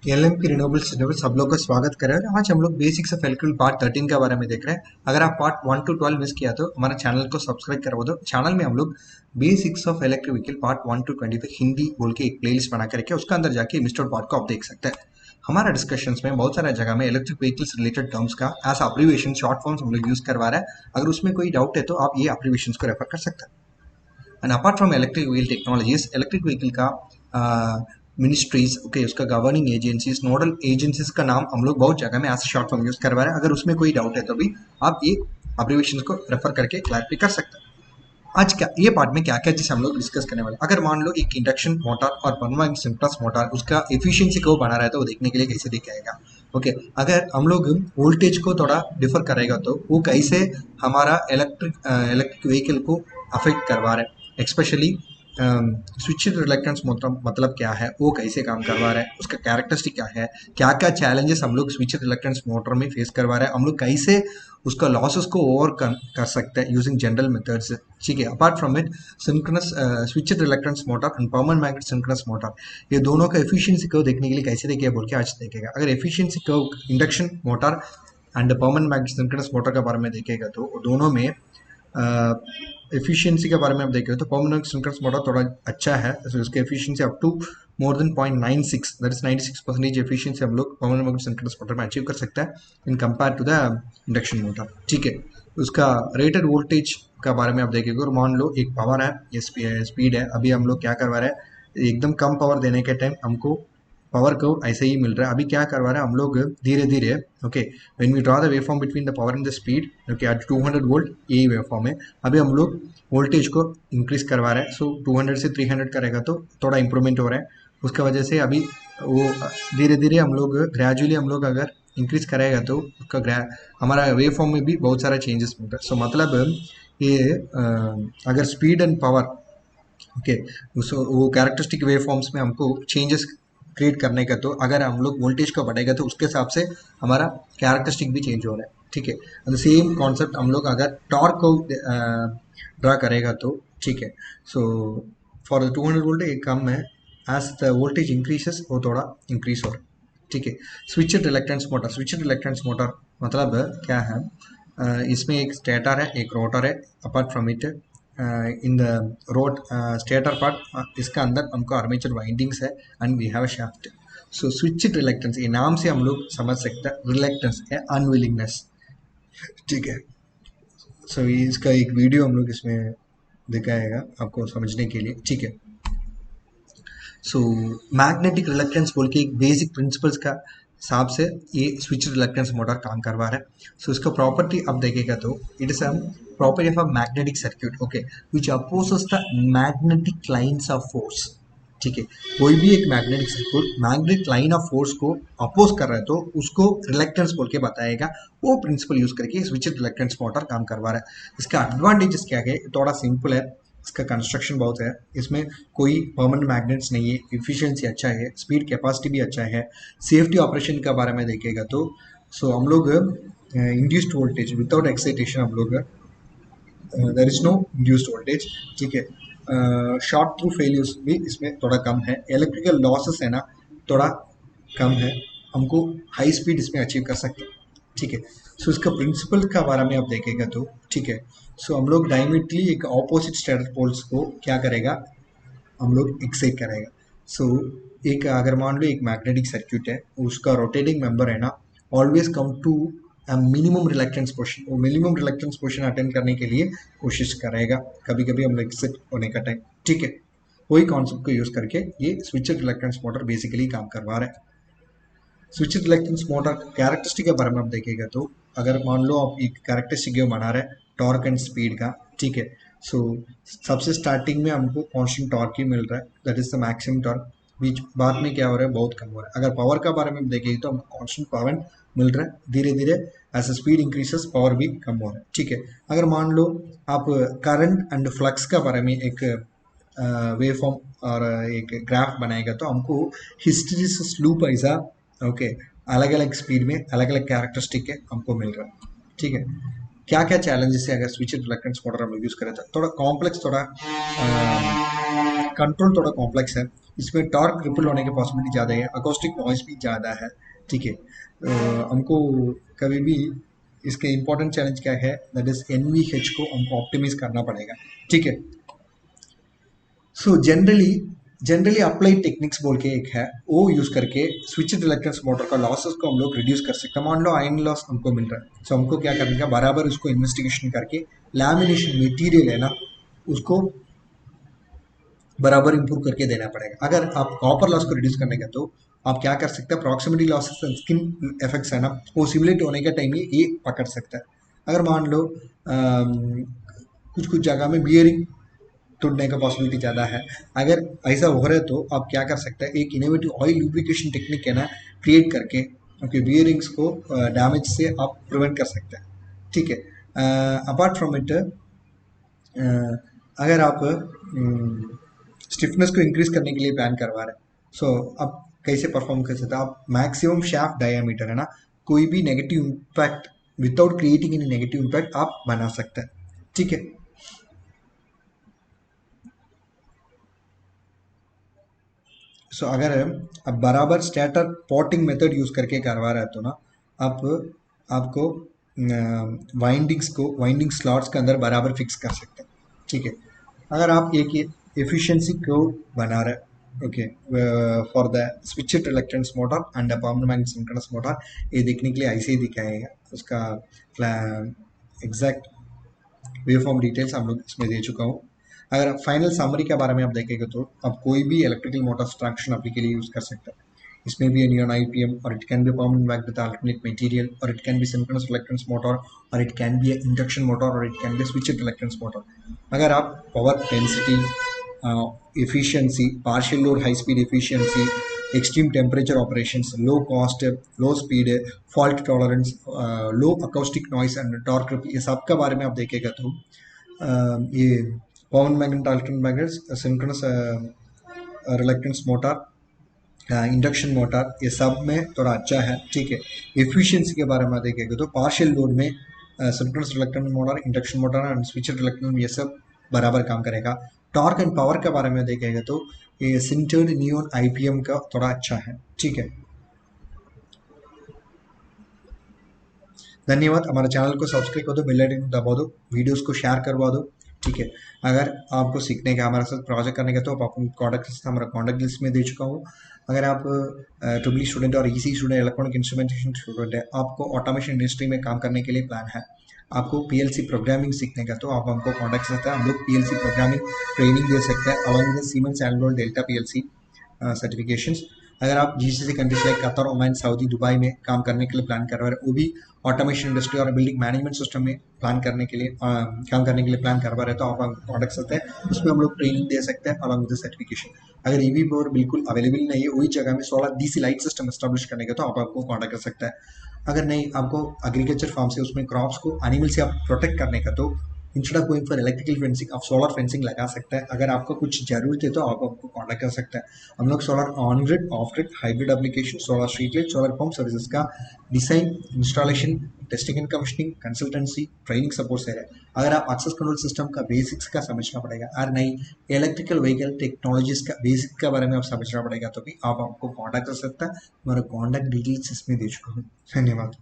LMP renewables में सब लोग का स्वागत कर रहे हैं। आज हम लोग बेसिक्स ऑफ इलेक्ट्रिकल पार्ट 13 के बारे में देख रहे हैं। अगर आप पार्ट 1 to 12 मिस किया तो हमारे चैनल को सब्सक्राइब करवा दो। चैनल में हम लोग basics of electric vehicle part 1 to 20 तक हिंदी बोल के एक प्लेलिस्ट बना कर रखे, उसका अंदर जाके मिस्टर पार्ट को आप देख सकते हैं। हमारा डिस्कशंस में बहुत सारा जगह में इलेक्ट्रिक व्हीकल्स रिलेटेड टर्म्स का एज अब्रीविएशन शॉर्ट फॉर्म्स हम लोग यूज करवा रहे हैं। अगर उसमें कोई डाउट है तो आप ये अब्रीविएशंस को रेफर कर सकते हैं। And apart from electric wheel technologies, electric vehicle का मिनिस्ट्रीज, ओके, उसका गवर्निंग एजेंसीज, नोडल एजेंसीज का नाम हम लोग बहुत जगह में ऐसे शॉर्ट फॉर्म यूज करवा रहे हैं। अगर उसमें कोई डाउट है तो भी आप ये अब्रीविएशन को रेफर करके क्लैरिफाई कर सकते हैं। आज क्या ये पार्ट में क्या क्या चीज हम लोग डिस्कस करने वाले हैं। अगर मान लो एक इंडक्शन मोटर और परमानेंट सिंक्रोनस मोटर, उसका एफिशिएंसी को बना रहा है तो वो देखने के लिए कैसे दिखाएगा। ओके, अगर हम लोग वोल्टेज को थोड़ा डिफर करेगा तो वो कैसे हमारा इलेक्ट्रिक व्हीकल को अफेक्ट करवा रहा है। एक्सपेशली स्विचड रिलेक्टेंस मतलब क्या है, वो कैसे काम करवा रहा है, उसका कैरेक्टरिस्टिक क्या है, क्या क्या चैलेंजेस हम लोग स्विचड रिलेक्टेंस मोटर में फेस करवा रहे हैं, हम लोग कैसे उसका लॉसेस को ओवरकम कर सकते हैं यूजिंग जनरल मेथड्स। ठीक है, apart from it synchronous switched reluctance motor and permanent magnet synchronous motor, ये दोनों का एफिशिएंसी कर्व देखने के लिए कैसे देखिए बोल के आज देखेगा। अगर efficiency curve induction motor and permanent magnet synchronous motor के बारे में देखेगा तो दोनों में एफिशिएंसी के बारे में आप देखें तो परमानेंट सिंक्रोनस मोटर थोड़ा अच्छा है, तो इसके efficiency up to more than 0.96, that is 96% efficiency हम लोग परमानेंट मैग्नेट सिंक्रोनस मोटर में अचीव कर सकता है in compare to the induction motor. ठीक है, उसका रेटेड वोल्टेज का बारे में आप देखेंगे और मान लो एक पावर है, ये स्पीड है, अभी हम लोग क्या करवा रहे हैं, एकदम कम पावर देने के टाइम हमको पावर कर्व ऐसे ही मिल रहा है। अभी क्या करवा रहे हैं हम लोग धीरे धीरे, okay, when we draw the wave form between the power and the speed, okay, at 200 volt यही वेव फॉर्म है। अभी हम लोग वोल्टेज को इंक्रीज करवा रहे हैं, सो 200 से 300 करेगा तो थोड़ा इंप्रूवमेंट हो रहा है। उसका वजह से अभी वो धीरे धीरे हम लोग ग्रेजुअली हम लोग अगर इंक्रीज करेगा तो उसका हमारा वेव फॉर्म में भी बहुत सारा चेंजेस मिल रहा है। सो मतलब ये अगर स्पीड एंड पावर, ओके, वो कैरेक्टरिस्टिक वेव फॉर्म्स में हमको चेंजेस क्रिएट करने का, तो अगर हम लोग वोल्टेज को बढ़ेगा तो उसके हिसाब से हमारा कैरेक्टरिस्टिक भी चेंज हो रहा है। ठीक है, सेम कॉन्सेप्ट हम लोग अगर टॉर्क को ड्रा करेगा तो ठीक है। सो फॉर द 200 वोल्ट एक कम है, एज द वोल्टेज इंक्रीजेस वो थोड़ा इंक्रीज हो रहा है। ठीक है, switched reluctance motor, switched reluctance motor मतलब क्या है, इसमें एक स्टेटर है एक रोटर है। Apart from it in the road stator part, इसका अंदर हमको आर्मेचर वाइंडिंग्स है and we have a shaft. So switched reluctance, ये नाम से हम लोग समझ सकते हैं, रिलेक्टेंस है अनविलिंगनेस। ठीक है, सो इसका एक वीडियो हम लोग इसमें दिखाएगा आपको समझने के लिए। ठीक है, सो मैग्नेटिक रिलक्टेंस बोल के एक बेसिक प्रिंसिपल्स का हिसाब से ये स्विच रिलक्टेंस मोटर काम करवा रहा है। सो इसका प्रॉपर्टी अब देखेगा तो it is a property of a magnetic circuit, okay, which opposes the magnetic lines of force. ठीक है, कोई भी एक magnetic circuit magnetic line of force को अपोज कर रहा है तो उसको रिलक्टेंस बोल के बताएगा। वो प्रिंसिपल यूज करके स्विच रिलक्टेंस मोटर काम करवा रहा है। इसका एडवांटेजेस क्या है, थोड़ा सिंपल है, इसका कंस्ट्रक्शन बहुत है, इसमें कोई परमानेंट मैग्नेट्स नहीं है, इफिशियंसी अच्छा है, स्पीड कैपेसिटी भी अच्छा है। सेफ्टी ऑपरेशन के बारे में देखेगा तो सो हम लोग इंड्यूस्ड वोल्टेज विदाउट एक्साइटेशन हम लोग, there is no induced voltage. ठीक है, शॉर्ट थ्रू फेल्यूर्स भी इसमें थोड़ा कम है, इलेक्ट्रिकल लॉसेस है ना थोड़ा कम है, हमको हाई स्पीड इसमें अचीव कर सकते हैं। ठीक है, सो इसका प्रिंसिपल का बारे में आप देखेगा तो ठीक है, सो हम लोग डायमेट्रिकली एक ऑपोजिट स्टेटर पोल्स को क्या करेगा, हम लोग एक्साइट करेगा। सो एक अगर मान लो एक मैग्नेटिक सर्क्यूट है, उसका रोटेटिंग मेंबर है ना always come to minimum reluctance portion, वो मिनिमम रिलक्टेंस पोर्शन अटेंड करने के लिए कोशिश करेगा कभी कभी हम लोग एक्साइट होने का टाइम। ठीक है, वही कॉन्सेप्ट को यूज करके ये स्विच रिलक्टेंस मोटर बेसिकली काम करवा रहा है। स्विच रिलक्टेंस मोटर कैरेक्टरिस्टिक के बारे में आप देखेगा तो अगर मान लो आप एक कैरेक्टरिस्टिक गेम बना रहे हैं टॉर्क एंड स्पीड का, ठीक है, सो सबसे स्टार्टिंग में हमको कांस्टेंट टॉर्क ही मिल रहा है, that is the maximum torque. बीच बाद में क्या हो रहा है, बहुत कम हो रहा है। अगर पावर का बारे में देखेंगे तो हमको कांस्टेंट पावर मिल रहा है, धीरे धीरे एज स्पीड इंक्रीजेस पावर भी कम हो रहा है। ठीक है, अगर मान लो आप करंट एंड फ्लक्स का बारे में एक वेव फॉर्म और एक ग्राफ बनाएगा तो हमको हिस्टेरिसिस लूप ऐसा, ओके, अलग अलग स्पीड में अलग अलग कैरेक्टरिस्टिक है हमको मिल रहा है। ठीक है, क्या क्या चैलेंजेस है अगर स्विच रिलक्टेंस मोटर हम यूज करें तो थोड़ा कॉम्प्लेक्स, थोड़ा कंट्रोल थोड़ा कॉम्प्लेक्स है। इसमें टॉर्क रिपल होने की पॉसिबिलिटी ज़्यादा है, अकोस्टिक नॉइस भी ज़्यादा है। ठीक है, हमको कभी भी इसके इम्पोर्टेंट चैलेंज क्या है, दैट इज NVH को हमको ऑप्टिमाइज करना पड़ेगा। ठीक है, सो जनरली अप्लाइड टेक्निक्स बोल के एक है, वो यूज करके स्विच रिलेक्टेंस मोटर का लॉसेस को हम लोग रिड्यूस कर सकते हैं। मान लो आयरन लॉस हमको मिल रहा है, सो हमको क्या करने का, बराबर उसको इन्वेस्टिगेशन करके लैमिनेशन मटेरियल है ना, उसको बराबर इंप्रूव करके देना पड़ेगा। अगर आप कॉपर लॉस को रिड्यूस करने का, तो आप क्या कर सकते हैं, proximity losses and skin effects है ना, वो सिमुलेट होने के टाइम ये पकड़ सकता है। अगर मान लो कुछ कुछ जगह में बियरिंग टूटने का पॉसिबिलिटी ज़्यादा है। अगर ऐसा हो रहा है तो आप क्या कर सकते हैं, एक इनोवेटिव ऑयल लुब्रिकेशन टेक्निक है ना, क्रिएट करके आपके बियरिंग्स को डैमेज से आप प्रिवेंट कर सकते हैं। ठीक है, अपार्ट फ्रॉम इट, अगर आप स्टिफनेस को इंक्रीज करने के लिए प्लान करवा रहे हैं, सो आप कैसे परफॉर्म कर सकते हैं, आप मैक्सिमम शाफ्ट डायमीटर है ना, कोई भी negative impact without creating any negative impact आप बना सकते हैं। ठीक है, सो अगर आप बराबर स्टैटर पॉटिंग मेथड यूज करके करवा रहे हैं तो ना, आप आपको वाइंडिंग स्लॉट्स के अंदर बराबर फिक्स कर सकते हैं। ठीक है, अगर आप एक एफिशिएंसी को बना रहे हैं, okay, for the switched reluctance motor and permanent synchronous motor, ये देखने के लिए ऐसे ही दिखाएगा। उसका एग्जैक्ट वेव फॉर्म डिटेल्स हम लोग इसमें दे चुका हूँ। अगर फाइनल समरी के बारे में आप देखेंगे तो आप कोई भी इलेक्ट्रिकल मोटर ट्रैक्शन आपके के लिए यूज कर सकते हैं। इसमें भी नियॉन IPM, और it can be permanent back with alternate material, और it can be synchronous reluctance motor, और it can be induction motor, और it can be switched reluctance motor. अगर आप power density, efficiency, partial load, high speed efficiency, extreme temperature operations, low cost, low speed, fault tolerance, low acoustic noise and torque, ये सब के बारे में आप देखेगा तो ये पवन magnet, alternate magnet, synchronous reluctance motor, induction motor, ये सब में थोड़ा अच्छा है। ठीक है, एफिशिएंसी के बारे में देखेंगे तो पार्शियल लोड में synchronous reluctant motor, induction motor and switched reluctant, ये सब बराबर काम करेगा। टॉर्क एंड पावर के बारे में देखेंगे तो ये सिंटर्ड नियॉन IPM का थोड़ा अच्छा है। ठीक है, धन्यवाद। हमारे चैनल को सब्सक्राइब कर दो, बेल आइकन दबा दो, वीडियोस को शेयर करवा दो। ठीक है, अगर आपको सीखने का, हमारे साथ प्रोजेक्ट करने का, तो आप अपनी कॉन्टैक्ट हमारा कॉन्टैक्ट लिस्ट में दे चुका हूँ। अगर आप ट्रिपल स्टूडेंट और EC student, electronic instrumentation student है, आपको ऑटोमेशन इंडस्ट्री में काम करने के लिए प्लान है, आपको PLC प्रोग्रामिंग सीखने का, तो आप हमको कॉन्टैक्ट कर सकते हैं। हम लोग PLC प्रोग्रामिंग ट्रेनिंग दे सकते हैं along with siemens and delta PLC certifications. अगर आप GCC countries like Qatar, Oman, Saudi, Dubai में काम करने के लिए प्लान कर रहे हैं, वो भी ऑटोमेशन इंडस्ट्री और बिल्डिंग मैनेजमेंट सिस्टम में प्लान करने के लिए काम करने के लिए प्लान करवा रहे हैं, तो आप हम कॉन्टेक्ट सकते हैं। उसमें हम लोग ट्रेनिंग दे सकते हैं अलॉन्ग विद सर्टिफिकेशन। अगर EV पावर बिल्कुल अवेलेबल नहीं है, वही जगह में solar DC light system establish करने का, तो आप आपको कॉन्टेक्ट कर सकते हैं। अगर नहीं, आपको एग्रीकल्चर फार्म से उसमें क्रॉप्स को एनिमल से आप प्रोटेक्ट करने का, तो instead of going for electrical fencing, आप सोलर फेंसिंग लगा सकते हैं। अगर आपको कुछ जरूरत है तो आप आपको कॉन्टेक्ट कर सकते हैं। हम लोग solar on grid, off grid, hybrid application, solar street light, solar pump services का design, installation, testing and commissioning, consultancy, training support से है। अगर आप एक्सेस कंट्रोल सिस्टम का बेसिक्स का समझना पड़ेगा, और नहीं इलेक्ट्रिकल व्हीकल टेक्नोलॉजीज का बेसिक के बारे में आप समझना पड़ेगा, तो भी आप आपको कॉन्टैक्ट कर सकते हैं। हमारा कॉन्टैक्ट डिटेल्स इसमें दे चुका हूँ। धन्यवाद।